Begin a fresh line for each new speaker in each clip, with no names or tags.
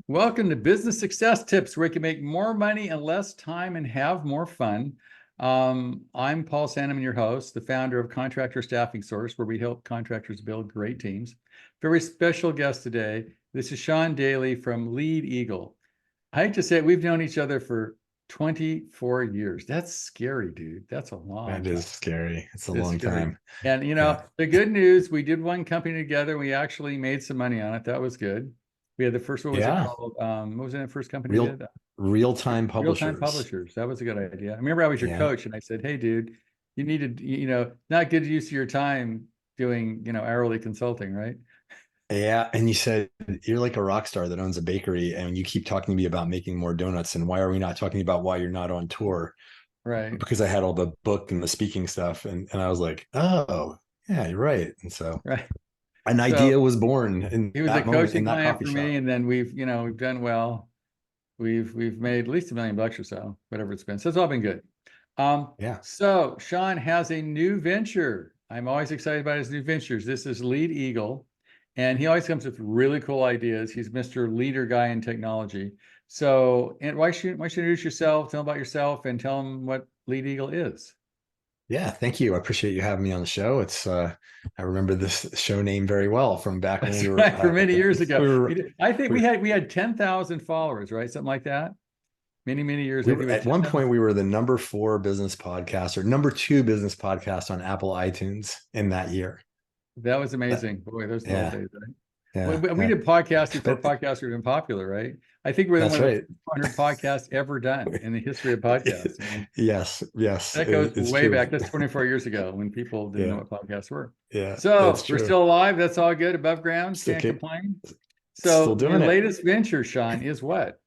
Welcome to Business Success Tips, where you can make more money in less time and have more fun. I'm Paul Sanneman, your host, the founder of Contractor Staffing Source, where we help contractors build great teams. Very special guest today. This is Sean Daly from Lead Eagle. I hate to say it, we've known each other for 24 years. That's scary, dude. That's a long
That
time.
is scary. It's a
It's
long
scary.
time.
And
Yeah.
the good news, we did one company together. We actually made some money on it. That was good. We had the first, what was it
Yeah.
called? What was the first company we
Real
did?
real-time
Real-time
publishers.
publishers. That was a good idea. I remember I was your
Yeah.
coach and I said, hey, dude, you need to, not good use of your time doing, hourly consulting, right?
Yeah. And you said you're like a rock star that owns a bakery and you keep talking to me about making more donuts. And why are we not talking about why you're not on tour?
Right.
Because I had all the book and the speaking stuff. And I was like, oh, yeah, you're right. And so
Right.
an
So
idea was born in
he was a
that moment in
coaching
that
client
coffee
for me.
shop.
And then we've done well. We've made at least $1 million or so, whatever it's been. So it's all been good.
Yeah.
So Sean has a new venture. I'm always excited about his new ventures. This is Lead Eagle, and he always comes with really cool ideas. He's Mr. Leader guy in technology. So, and why should you introduce yourself, tell him about yourself, and tell him what Lead Eagle is?
Yeah, thank you. I appreciate you having me on the show. I remember this show name very well from back when
That's right, for many years
we
ago.
were,
I think
we were,
we had 10,000 followers, right? Something like that. Many years.
we
I think
were
we had
at one
10,000.
point we were the number 4 business podcast or number 2 business podcast on Apple iTunes in that year.
That was
That,
amazing. Boy, those are the old
yeah,
days, right?
yeah,
We
yeah.
did podcasts before
But
podcasts were even popular, right? I think we're
that's
one of the
right.
100 podcasts ever done in the history of podcasts. I mean,
Yes, yes,
that goes
it's
way
true.
back. That's 24 years ago when people didn't know
Yeah,
what podcasts were.
yeah, that's
So we're
true.
still alive. That's all good. Above ground,
Still
can't
keep,
complain.
still
So your
doing it.
latest venture, Sean, is what?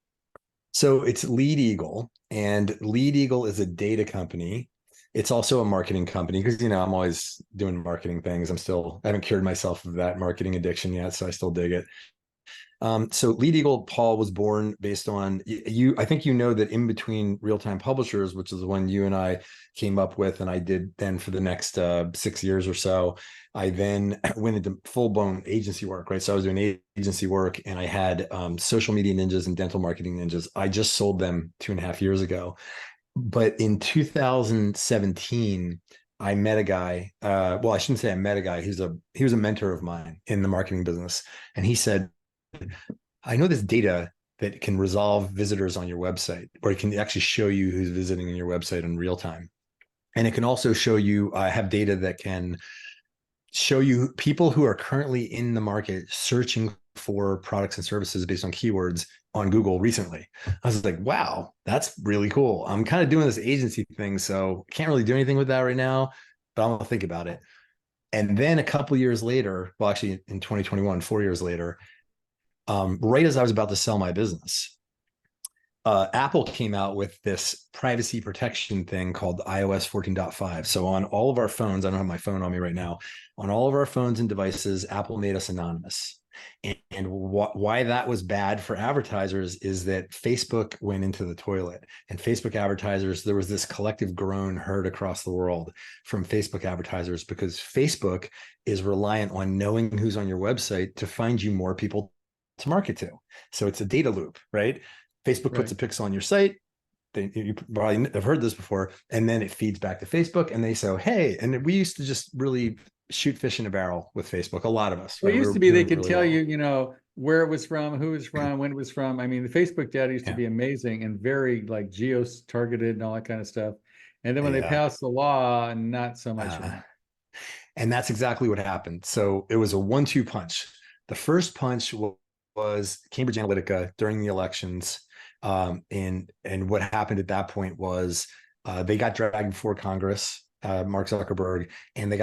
So it's Lead Eagle, and Lead Eagle is a data company. It's also a marketing company because I'm always doing marketing things. I haven't cured myself of that marketing addiction yet, so I still dig it. So Lead Eagle, Paul, was born based on you. I think you know that in between Real Time Publishers, which is the one you and I came up with, and I did then for the next 6 years or so. I then went into full blown agency work, right? So I was doing agency work, and I had social media ninjas and dental marketing ninjas. I just sold them 2.5 years ago, but in 2017. I met a guy. Well, I shouldn't say I met a guy. He was a mentor of mine in the marketing business, and he said, I know this data that can resolve visitors on your website, or it can actually show you who's visiting on your website in real time. And it can also show you, have data that can show you people who are currently in the market searching for products and services based on keywords on Google recently. I was like, wow, that's really cool. I'm kind of doing this agency thing, so can't really do anything with that right now, but I'm gonna think about it. And then a couple years later, well, actually in 2021, 4 years later, right as I was about to sell my business, Apple came out with this privacy protection thing called iOS 14.5. So on all of our phones, I don't have my phone on me right now, on all of our phones and devices, Apple made us anonymous. And why that was bad for advertisers is that Facebook went into the toilet, and Facebook advertisers, there was this collective groan heard across the world from Facebook advertisers because Facebook is reliant on knowing who's on your website to find you more people to market to. So it's a data loop, right? Facebook puts
Right.
a pixel on your site. You probably have heard this before, and then it feeds back to Facebook, and they say, "Hey," and we used to just really shoot fish in a barrel with Facebook. A lot of us,
Well, it
right? We
used
were
to be they
doing
could
really
tell you,
well.
where it was from, who it was from, when it was from. I mean, the Facebook data used to
Yeah,
be amazing and very like geo targeted and all that kind of stuff. And then when they
yeah.
passed the law, not so much
Uh,
anymore.
and that's exactly what happened. So it was a 1-2 punch. The first punch was Cambridge Analytica during the elections. And what happened at that point was they got dragged before Congress, Mark Zuckerberg, and they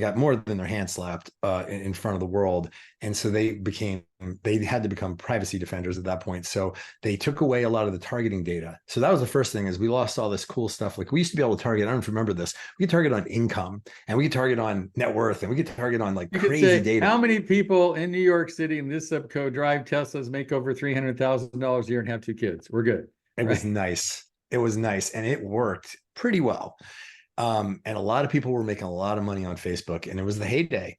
got more than their hand slapped in front of the world. And so they had to become privacy defenders at that point. So they took away a lot of the targeting data. So that was the first thing, is we lost all this cool stuff. Like we used to be able to target, I don't know if you remember this, we could target on income, and we could target on net worth, and we could target on like
You could
crazy
say,
data.
how many people in New York City in this zip code drive Teslas, make over $300,000 a year, and have 2 kids? We're good,
It was
right?
nice. It was nice, and it worked pretty well. And a lot of people were making a lot of money on Facebook, and it was the heyday.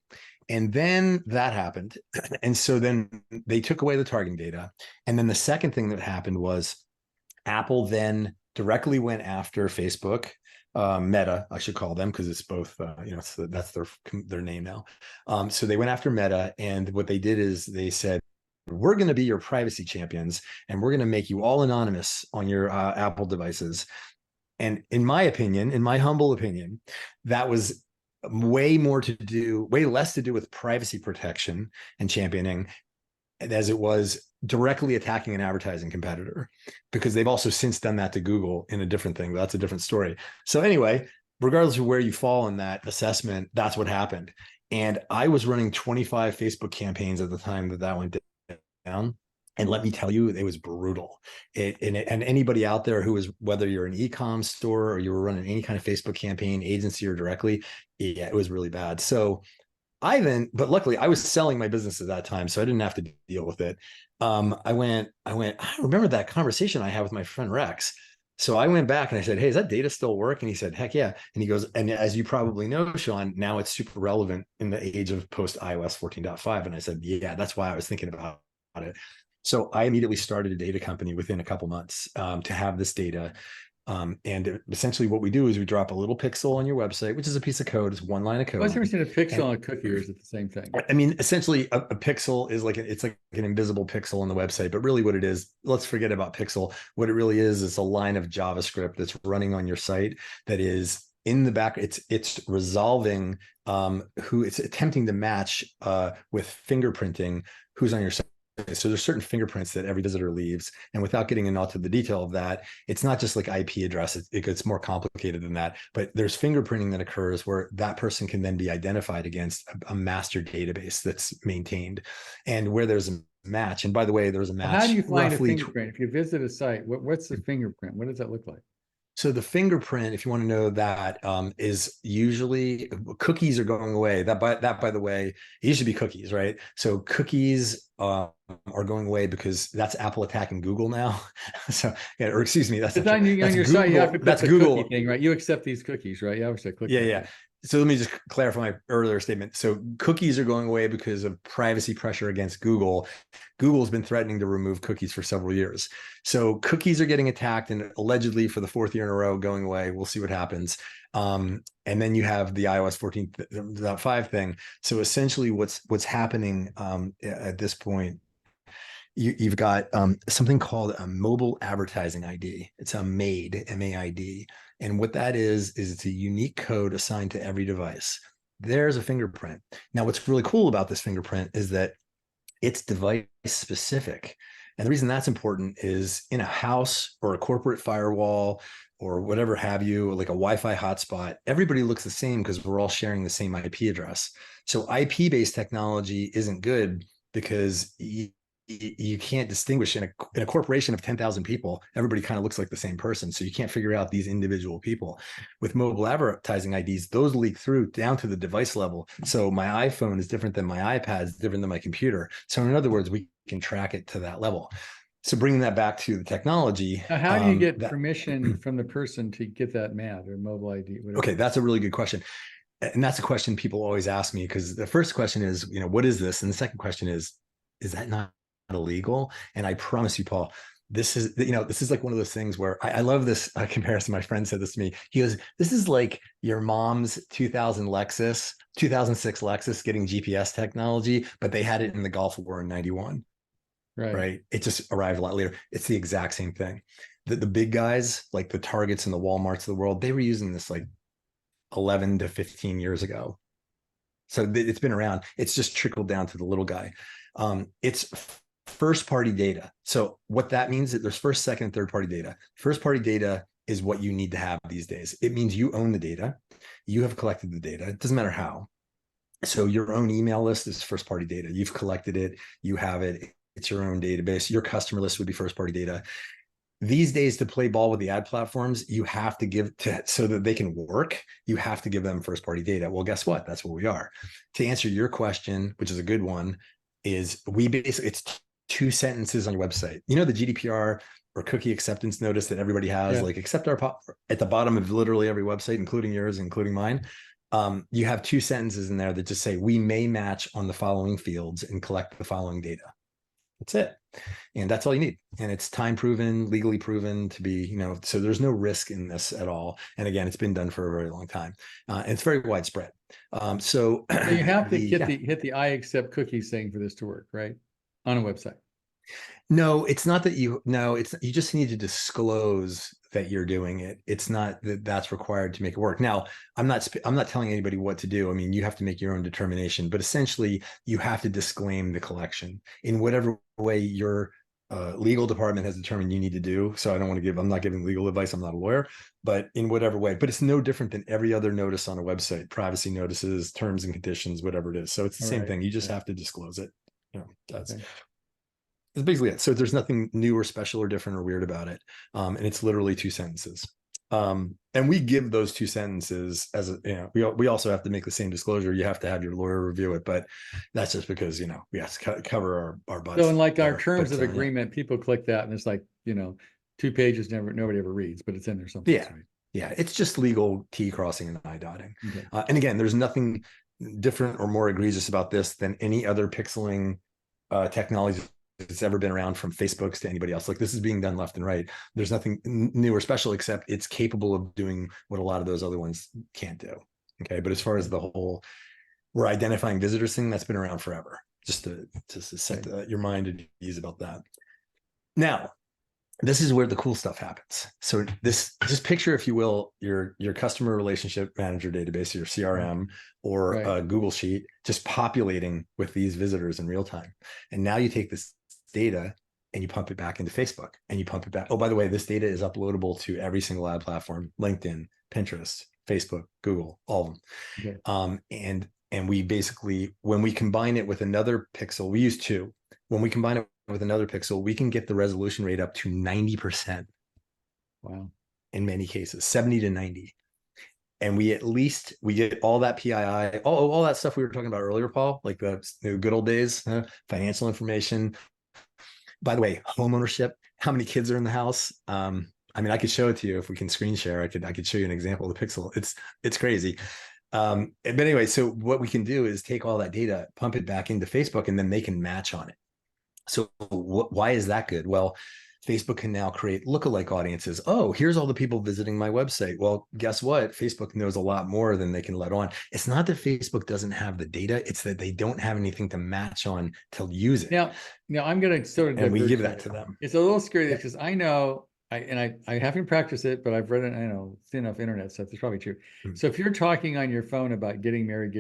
And then that happened. And so then they took away the targeting data. And then the second thing that happened was Apple then directly went after Facebook, Meta, I should call them, because it's both, that's their name now. So they went after Meta, and what they did is they said, we're going to be your privacy champions, and we're going to make you all anonymous on your Apple devices. And in my opinion, in my humble opinion, that was way less to do with privacy protection and championing as it was directly attacking an advertising competitor, because they've also since done that to Google in a different thing. That's a different story. So anyway, regardless of where you fall in that assessment, that's what happened. And I was running 25 Facebook campaigns at the time that went down. And let me tell you, it was brutal. And anybody out there who is, whether you're an e-com store or you were running any kind of Facebook campaign, agency or directly, yeah, it was really bad. So but luckily I was selling my business at that time, so I didn't have to deal with it. I remember that conversation I had with my friend Rex. So I went back and I said, hey, does that data still work? And he said, heck yeah. And he goes, and as you probably know, Sean, now it's super relevant in the age of post iOS 14.5. And I said, yeah, that's why I was thinking about it. So I immediately started a data company within a couple months to have this data. And essentially what we do is we drop a little pixel on your website, which is a piece of code. It's one line of code.
What's the difference between a pixel and a cookie, or is it the same thing?
I mean, essentially a pixel is it's like an invisible pixel on the website, but really what it is, let's forget about pixel. What it really is a line of JavaScript that's running on your site that is in the back. It's resolving who it's attempting to match with fingerprinting who's on your site. So there's certain fingerprints that every visitor leaves. And without getting into the detail of that, it's not just like IP address. It gets more complicated than that. But there's fingerprinting that occurs where that person can then be identified against a master database that's maintained. And where there's a match, and by the way, there's a match.
How do you find a fingerprint? If you visit a site, what's the fingerprint? What does that look like?
So the fingerprint, if you want to know that, is usually cookies are going away. That by the way, it used to be cookies, right? So cookies are going away because that's Apple attacking Google now. So, yeah, or excuse me, that's
on your
Google,
site. You have to put
that's
the
Google
cookie thing, right? You accept these cookies, right? You obviously click.
Yeah. So let me just clarify my earlier statement. So cookies are going away because of privacy pressure against Google. Google's been threatening to remove cookies for several years. So cookies are getting attacked, and allegedly for the fourth year in a row going away. We'll see what happens. And then you have the iOS 14.5 thing. So essentially what's happening at this point, you've got something called a mobile advertising ID. It's a MAID, M-A-I-D. And what that is it's a unique code assigned to every device. There's a fingerprint. Now, what's really cool about this fingerprint is that it's device specific. And the reason that's important is in a house or a corporate firewall or whatever have you, like a Wi-Fi hotspot, everybody looks the same because we're all sharing the same IP address. So IP-based technology isn't good because you can't distinguish in a corporation of 10,000 people. Everybody kind of looks like the same person. So you can't figure out these individual people. With mobile advertising IDs, those leak through down to the device level. So my iPhone is different than my iPad, is different than my computer. So in other words, we can track it to that level. So bringing that back to the technology.
Now, how do you get permission from the person to get that MAD or mobile ID? Whatever?
Okay, that's a really good question. And that's a question people always ask me, because the first question is, what is this? And the second question is that not illegal? And I promise you, Paul, this is like one of those things where I love this comparison. My friend said this to me. He goes, this is like your mom's 2006 Lexus getting GPS technology, but they had it in the Gulf War in 91. Right. It just arrived a lot later. It's the exact same thing. The big guys, like the Targets and the Walmarts of the world, they were using this like 11 to 15 years ago. So it's been around. It's just trickled down to the little guy. It's first party data. So what that means is there's first, second, and third party data. First party data is what you need to have these days. It means you own the data. You have collected the data. It doesn't matter how. So your own email list is first party data. You've collected it. You have it. It's your own database. Your customer list would be first party data. These days, to play ball with the ad platforms, you have to give so that they can work, you have to give them first party data. Well, guess what? That's what we are. To answer your question, which is a good one, is it's 2 sentences on your website. The GDPR or cookie acceptance notice that everybody has, like accept our at the bottom of literally every website, including yours, including mine. you have two sentences in there that just say, we may match on the following fields and collect the following data. That's it. And that's all you need. And it's time proven, legally proven to be, so there's no risk in this at all. And again, it's been done for a very long time. And it's very widespread. So
you have to hit the I accept cookies thing for this to work, right? On a website.
No, it's not that you just need to disclose that you're doing it. It's not that that's required to make it work. Now, I'm not telling anybody what to do. I mean, you have to make your own determination, but essentially you have to disclaim the collection in whatever way your legal department has determined you need to do. So I'm not giving legal advice. I'm not a lawyer, but in whatever way, but it's no different than every other notice on a website, privacy notices, terms and conditions, whatever it is. So it's the same thing. You just have to disclose it. That's It's basically it. So there's nothing new or special or different or weird about it. And it's literally two sentences. And we give those two sentences as we also have to make the same disclosure. You have to have your lawyer review it, but that's just because, we have to cover our butts.
So in like our terms of agreement, people click that and it's like, 2 pages, nobody ever reads, but it's in there someplace.
Yeah.
Right?
Yeah. It's just legal T crossing and I dotting.
Okay.
And again, there's nothing different or more egregious about this than any other pixeling technology that's ever been around, from Facebooks to anybody else. Like, this is being done left and right. There's nothing new or special, except it's capable of doing what a lot of those other ones can't do. Okay. But as far as the whole, we're identifying visitors thing, that's been around forever. Just to set your mind at ease about that. Now, this is where the cool stuff happens. So just picture, if you will, your customer relationship manager database, your CRM, or a Google Sheet, just populating with these visitors in real time. And now you take this data and you pump it back into Facebook, and you pump it back. Oh, by the way, this data is uploadable to every single ad platform: LinkedIn, Pinterest, Facebook, Google, all of them. Okay. And we basically, when we combine it with another pixel, we use two. When we combine it with another pixel, we can get the resolution rate up to 90%. Wow. In many cases, 70 to 90. And we get all that PII, all that stuff we were talking about earlier, Paul, like the good old days, financial information. By the way, home ownership, how many kids are in the house? I could show it to you if we can screen share. I could show you an example of the pixel. It's crazy. But anyway, so what we can do is take all that data, pump it back into Facebook, and then they can match on it. So why is that good? Well, Facebook can now create lookalike audiences. Oh, here's all the people visiting my website. Well, guess what? Facebook knows a lot more than they can let on. It's not that Facebook doesn't have the data. It's that they don't have anything to match on to use it. Now I'm going to sort of, and we give that to them. It's a little scary because I know, I haven't practiced it, but I've read it. I know, see enough internet stuff. It's probably true. Mm-hmm. So if you're talking on your phone about getting married,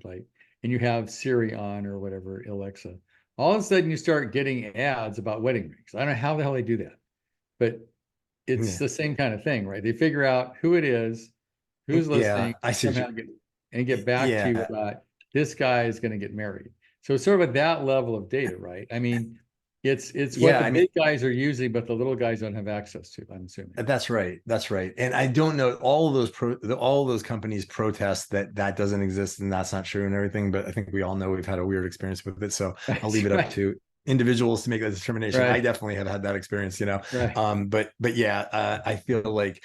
like, and you have Siri on or whatever, Alexa, all of a sudden you start getting ads about wedding rings. I don't know how the hell they do that, but it's the same kind of thing, right? They figure out who it is, who's listening, and get back to you about this guy is going to get married. So it's sort of at that level of data, right? I mean, it's what the big guys are using, but the little guys don't have access to, I'm assuming. That's right. And I don't know, all of those companies protest that doesn't exist and that's not true and everything, but I think we all know we've had a weird experience with it. So I'll leave it up to individuals to make that determination. I definitely have had that experience, but yeah, I feel like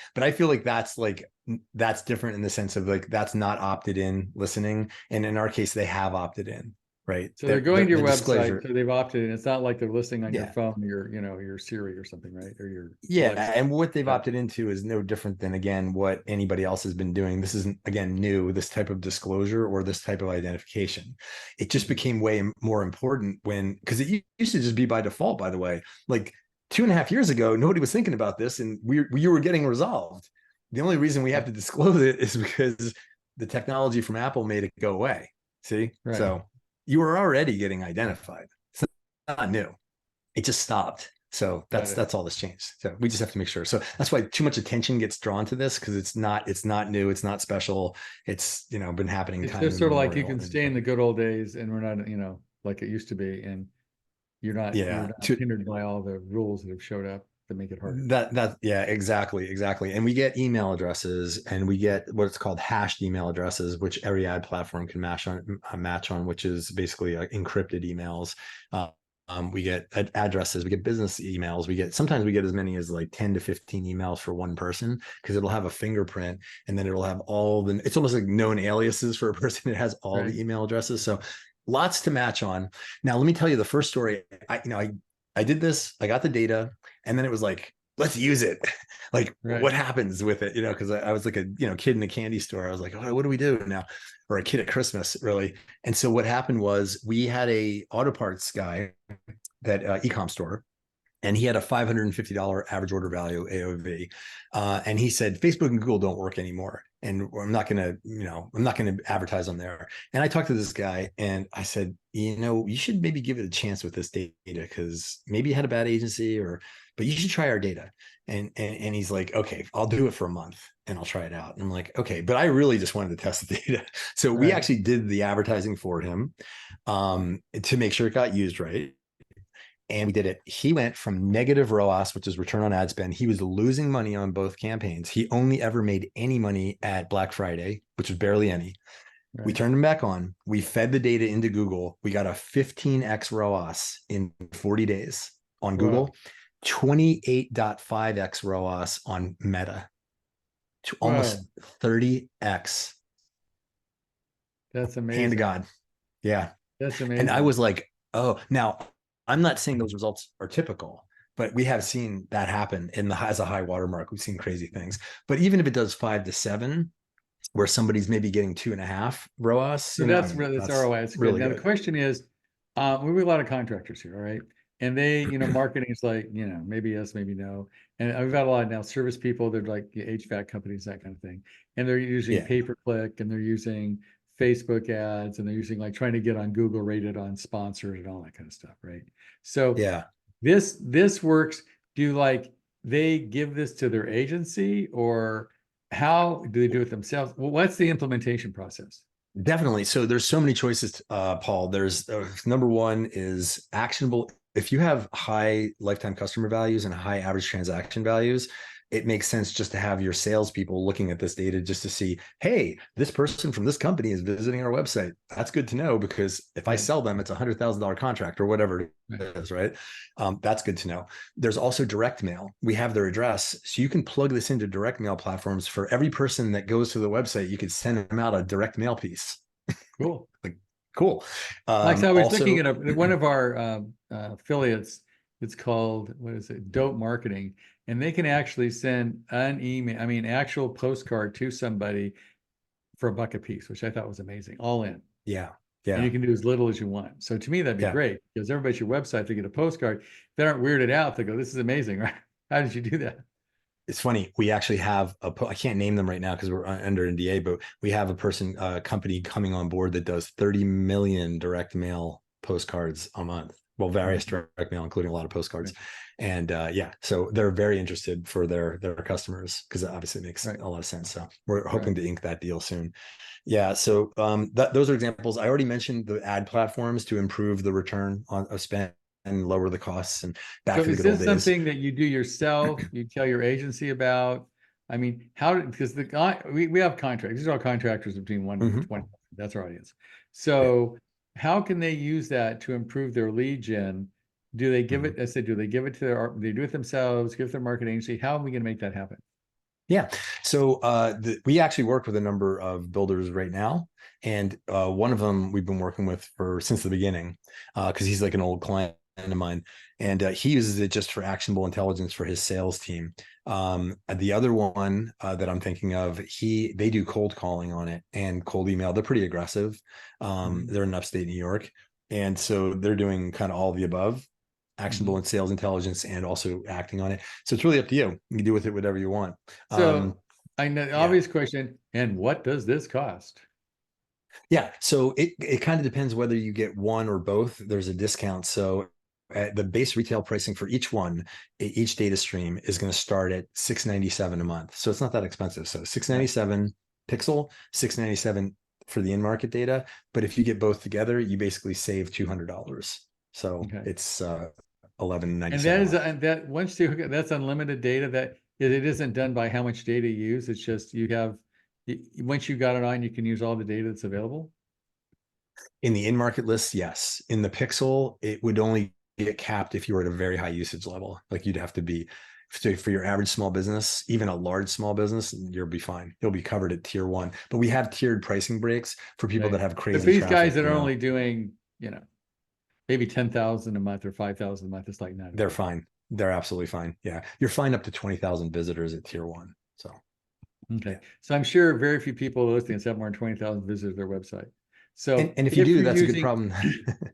that's different in the sense of like, that's not opted in listening. And in our case, they have opted in. Right. So they're going to your website, so they've opted in. It's not like they're listening on your phone, your Siri or something, right? Or your Alexa. And what they've opted into is no different than, again, what anybody else has been doing. This isn't, again, new, this type of disclosure or this type of identification. It just became way more important because it used to just be by default, by the way. Like 2.5 years ago, nobody was thinking about this and you were getting resolved. The only reason we have to disclose it is because the technology from Apple made it go away. See? Right. So you were already getting identified. It's not new. It just stopped. So that's all that's changed. So we just have to make sure. So that's why too much attention gets drawn to this, because it's not new. It's not special. It's, been happening. It's just sort of like you can stay in the good old days and we're not, like it used to be. And you're not hindered by all the rules that have showed up that make it harder. Exactly. And we get email addresses and we get what's called hashed email addresses, which every ad platform can match on, which is basically encrypted emails. we get addresses, we get business emails, sometimes we get as many as like 10 to 15 emails for one person, because it'll have a fingerprint, and then it'll have it's almost like known aliases for a person. It has all the email addresses. So lots to match on. Now, let me tell you the first story. I did this, I got the data, and then it was like, let's use it. Like, what happens with it? Because I was like a kid in a candy store. I was like, oh, what do we do now? Or a kid at Christmas, really. And so what happened was, we had a auto parts guy, that e-com store, and he had a $550 average order value, AOV. And he said, Facebook and Google don't work anymore, and I'm not going to advertise on there. And I talked to this guy, and I said, you should maybe give it a chance with this data, because maybe you had a bad agency, but you should try our data. And he's like, okay, I'll do it for a month and I'll try it out. And I'm like, okay, but I really just wanted to test the data. So we actually did the advertising for him, to make sure it got used right. And we did it. He went from negative ROAS, which is return on ad spend. He was losing money on both campaigns. He only ever made any money at Black Friday, which was barely any. We turned him back on. We fed the data into Google. We got a 15x ROAS in 40 days on Google, 28.5x ROAS on Meta, to almost 30x.
That's amazing.
Hand to God. Yeah.
That's amazing.
And I was like, oh, now I'm not saying those results are typical, but we have seen that happen as a high watermark. We've seen crazy things. But even if it does 5 to 7, where somebody's maybe getting 2.5 ROAS,
so that's ROI. It's really good. Now the question is, we have a lot of contractors here, all right? And they, marketing is like, maybe yes, maybe no. And I've got a lot of now service people. They're like HVAC companies, that kind of thing. And they're using pay-per-click, and they're using Facebook ads, and they're using like trying to get on Google rated on sponsored and all that kind of stuff, right? So this works. Do they give this to their agency, or how do they do it themselves? Well, what's the implementation process?
Definitely. So there's so many choices, Paul. There's number one is actionable. If you have high lifetime customer values and high average transaction values, it makes sense just to have your salespeople looking at this data just to see, hey, this person from this company is visiting our website. That's good to know, because if I sell them, it's a $100,000 contract or whatever it is, right? That's good to know. There's also direct mail. We have their address. So you can plug this into direct mail platforms. For every person that goes to the website, you could send them out a direct mail piece.
Cool.
Cool.
Like I was looking at one of our affiliates. It's called, what is it? Dope Marketing. And they can actually send an email, actual postcard to somebody for $1 a piece, which I thought was amazing. All in.
Yeah.
And you can do as little as you want. So to me, that'd be great, because everybody's your website, they get a postcard. If they aren't weirded out, they go, this is amazing, right? How did you do that?
It's funny. We actually have I can't name them right now because we're under NDA, but we have a company coming on board that does 30 million direct mail postcards a month. Well, various direct mail, including a lot of postcards. And so they're very interested for their customers, because it obviously makes a lot of sense. So we're hoping to ink that deal soon. Yeah. So those are examples. I already mentioned the ad platforms to improve the return on spend and lower the costs, and back to the good old days.
Is this something that you do yourself? You tell your agency about? Because we have contracts. These are all contractors between 1 and 20. That's our audience. So how can they use that to improve their lead gen? Do they give it? I said, do they give it to they do it themselves? Give it to their marketing agency? How are we going to make that happen?
Yeah. So we actually work with a number of builders right now. And one of them we've been working with since the beginning, because he's like an old client of mine. And he uses it just for actionable intelligence for his sales team. The other one that I'm thinking of, they do cold calling on it and cold email. They're pretty aggressive. They're in upstate New York. And so they're doing kind of all of the above. Actionable and sales intelligence, and also acting on it. So it's really up to you. You can do with it whatever you want.
So I know the obvious question, and what does this cost?
Yeah. So it kind of depends whether you get one or both. There's a discount. So the base retail pricing for each data stream is going to start at $697 a month. So it's not that expensive. So $697 Pixel, $697 for the in-market data. But if you get both together, you basically save $200. So it's $11.97.
And that once that's unlimited data. That it isn't done by how much data you use. It's just once you got it on, you can use all the data that's available.
In the in-market list, yes. In the Pixel, it would only get capped if you were at a very high usage level. Like you'd have to be, so for your average small business, even a large small business, you'll be fine. You'll be covered at tier 1. But we have tiered pricing breaks for people
Right.
that have
But
crazy
these
traffic.
guys that
you
are
know,
only doing, maybe 10,000 a month or 5,000 a month, it's like not.
they're fine. They're absolutely fine. Yeah. You're fine up to 20,000 visitors at tier 1. So,
Okay.
yeah.
So I'm sure very few people listening have more than 20,000 visitors to their website. So
And if you
if
do,
you're
that's a good
using,
problem.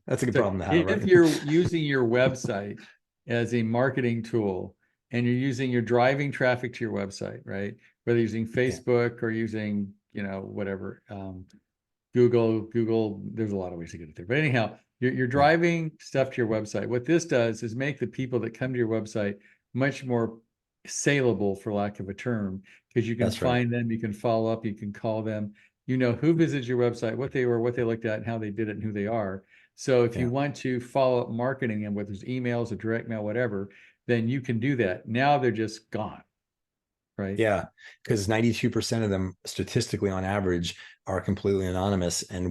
That's a good
so
problem to have,
if
right?
you're using your website as a marketing tool and you're driving traffic to your website, right? Whether using Facebook or using, whatever, Google, there's a lot of ways to get it there. But anyhow, you're driving stuff to your website. What this does is make the people that come to your website much more saleable, for lack of a term, because you can
That's right.
find them, you can follow up, you can call them, who visits your website, what they were, what they looked at, and how they did it, and who they are. So if you want to follow up marketing and whether it's emails or direct mail, whatever, then you can do that. Now they're just gone, right?
Yeah, because 92% of them statistically on average are completely anonymous, and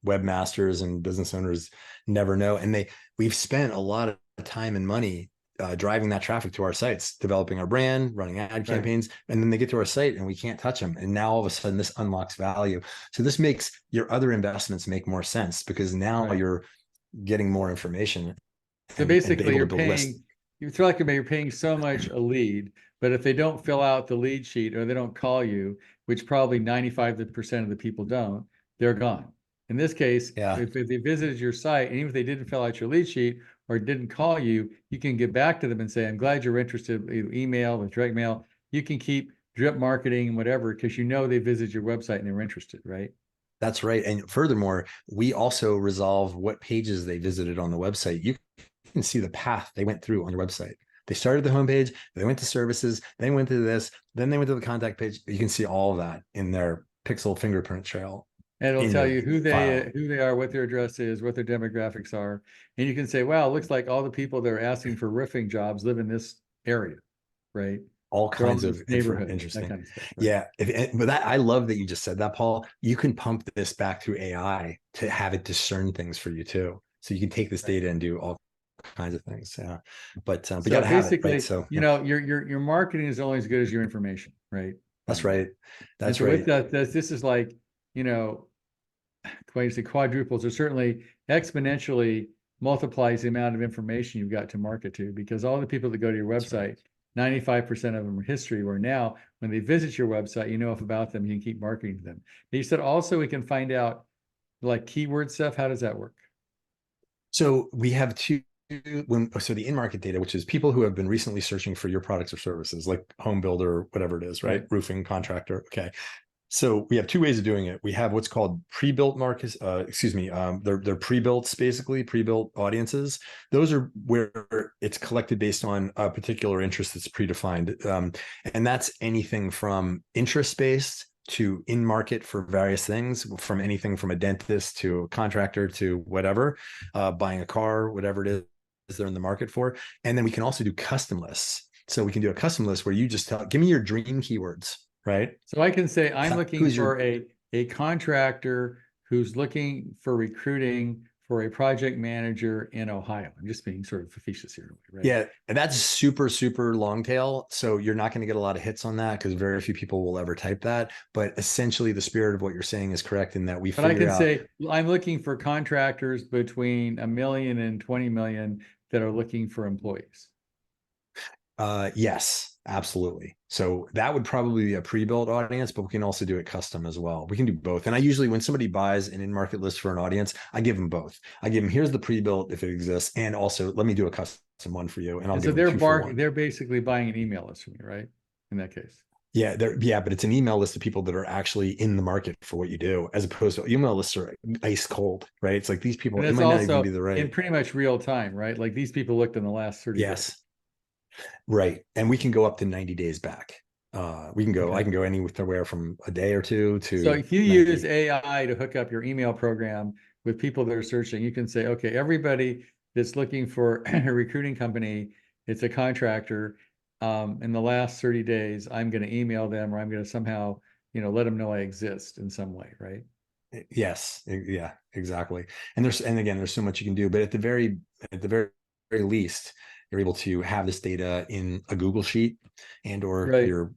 webmasters and business owners never know. And we've spent a lot of time and money driving that traffic to our sites, developing our brand, running ad campaigns, and then they get to our site and we can't touch them. And now all of a sudden this unlocks value. So this makes your other investments make more sense because now you're getting more information.
So basically
you're
you're paying so much a lead, but if they don't fill out the lead sheet or they don't call you, which probably 95% of the people don't, they're gone. In this case, if they visited your site, and even if they didn't fill out your lead sheet or didn't call you, you can get back to them and say, I'm glad you're interested, either email or direct mail. You can keep drip marketing and whatever, because they visited your website and they were interested, right?
That's right. And furthermore, we also resolve what pages they visited on the website. You can see the path they went through on your website. They started the homepage, they went to services, they went to this, then they went to the contact page. You can see all of that in their pixel fingerprint trail.
And it'll tell you who they are, what their address is, what their demographics are. And you can say, wow, it looks like all the people that are asking for roofing jobs live in this area, right?
All kinds of
neighborhood,
interesting.
that kind of stuff, right?
Yeah. But I love that you just said that, Paul. You can pump this back through AI to have it discern things for you too. So you can take this data and do all kinds of things. Yeah. But you got to have it, right? So
your marketing is only as good as your information, right?
That's right. That's
so
right.
With that, this is like, quadruples, or certainly exponentially multiplies the amount of information you've got to market to, because all the people that go to your website, 95% of them are history, where now when they visit your website, enough about them, you can keep marketing to them. But you said also we can find out like keyword stuff. How does that work?
So we have the in-market data, which is people who have been recently searching for your products or services, like home builder, whatever it is, right? Roofing contractor. Okay. So we have two ways of doing it. We have what's called pre-built markets. They're pre-built, basically pre-built audiences. Those are where it's collected based on a particular interest that's predefined, and that's anything from interest-based to in-market for various things, from anything from a dentist to a contractor to whatever, buying a car, whatever it is they're in the market for. And then we can also do custom lists. So we can do a custom list where you just give me your dream keywords. Right.
So I can say I'm looking for a contractor who's looking for recruiting for a project manager in Ohio. I'm just being sort of facetious here, right?
Yeah, and that's super, super long tail. So you're not going to get a lot of hits on that because very few people will ever type that. But essentially, the spirit of what you're saying is correct in that we figure out.
But I can say I'm looking for contractors between $1 million and $20 million that are looking for employees.
Yes, absolutely. So that would probably be a pre-built audience, but we can also do it custom as well. We can do both. And I usually, when somebody buys an in-market list for an audience, I give them both. I give them, here's the pre-built if it exists, and also let me do a custom one for you. And I'll give them
they're basically buying an email list from you, right? In that case.
Yeah, but it's an email list of people that are actually in the market for what you do, as opposed to email lists are ice cold, right? It's like these people,
it might not even be the right in pretty much real time, right? Like these people looked in the last 30 days.
Right. And we can go up to 90 days back. I can go anywhere from a day or two to.
So if you use AI to hook up your email program with people that are searching, you can say, okay, everybody that's looking for a recruiting company, it's a contractor. In the last 30 days, I'm going to email them, or I'm going to somehow, let them know I exist in some way, right?
Yes. Yeah, exactly. And again, there's so much you can do, but at the very very least, you're able to have this data in a Google sheet and or
Right.
your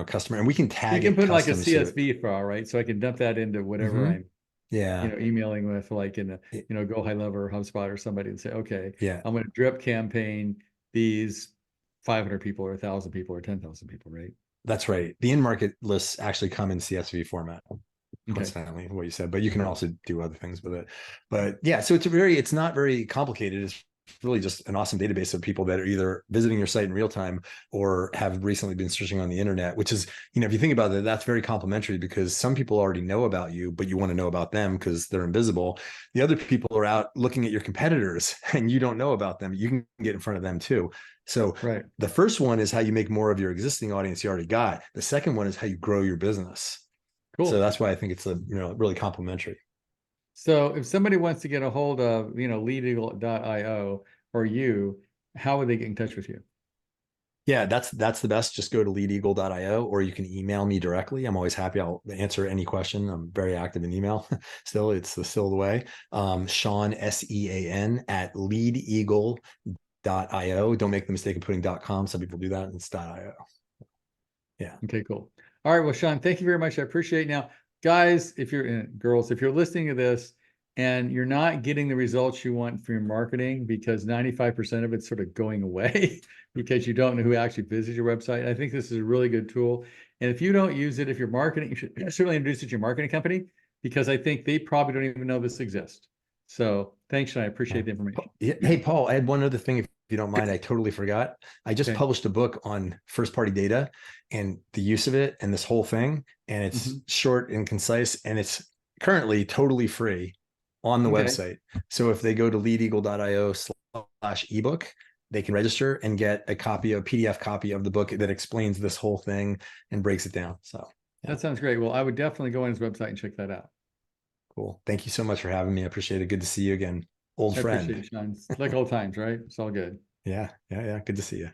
customer, and we can
You
tag
can
it
put like a
custom so it,
CSV file, right? So I can dump that into whatever
Mhm.
I'm,
Yeah.
emailing with, like in a,
It-
Go High Level or HubSpot or somebody, and say, okay,
yeah,
I'm going to drip campaign these 500 people or 1,000 people or 10,000 people, right?
that's right. The in-market lists actually come in CSV format.
Okay.
Coincidentally, what you said, but you can also do other things with it. But yeah, so it's not very complicated. It's really just an awesome database of people that are either visiting your site in real time or have recently been searching on the internet, which is, if you think about it, that's very complimentary because some people already know about you, but you want to know about them because they're invisible. The other people are out looking at your competitors and you don't know about them. You can get in front of them too. So
Right.
the first one is how you make more of your existing audience you already got. The second one is how you grow your business. So
Cool.
that's why I think it's really complimentary.
So if somebody wants to get a hold of, leadeagle.io or you, how would they get in touch with you?
Yeah, that's the best. Just go to leadeagle.io or you can email me directly. I'm always happy. I'll answer any question. I'm very active in email. Still, it's still the way. Sean, SEAN at leadeagle.io. Don't make the mistake of putting .com. Some people do that and it's .io. Yeah.
Okay, cool. All right. Well, Sean, thank you very much. I appreciate it. Now, guys, if you're girls, if you're listening to this and you're not getting the results you want from your marketing because 95% of it's sort of going away because you don't know who actually visits your website, I think this is a really good tool. And if you don't use it, if you're marketing, you should certainly introduce it to your marketing company because I think they probably don't even know this exists. So thanks, Sean. I appreciate the information.
Hey, Paul, I had one other thing, if you don't mind. I totally forgot. I just
Okay.
published a book on first party data and the use of it and this whole thing. And it's short and concise and it's currently totally free on the
Okay.
website. So if they go to leadeagle.io/ebook, they can register and get a PDF copy of the book that explains this whole thing and breaks it down. So yeah,
That sounds great. Well, I would definitely go on his website and check that out.
cool. Thank you so much for having me. I appreciate it. Good to see you again. Old
I appreciate
friend.
it, Sean. It's like old times, right? It's all good.
Yeah. Good to see you.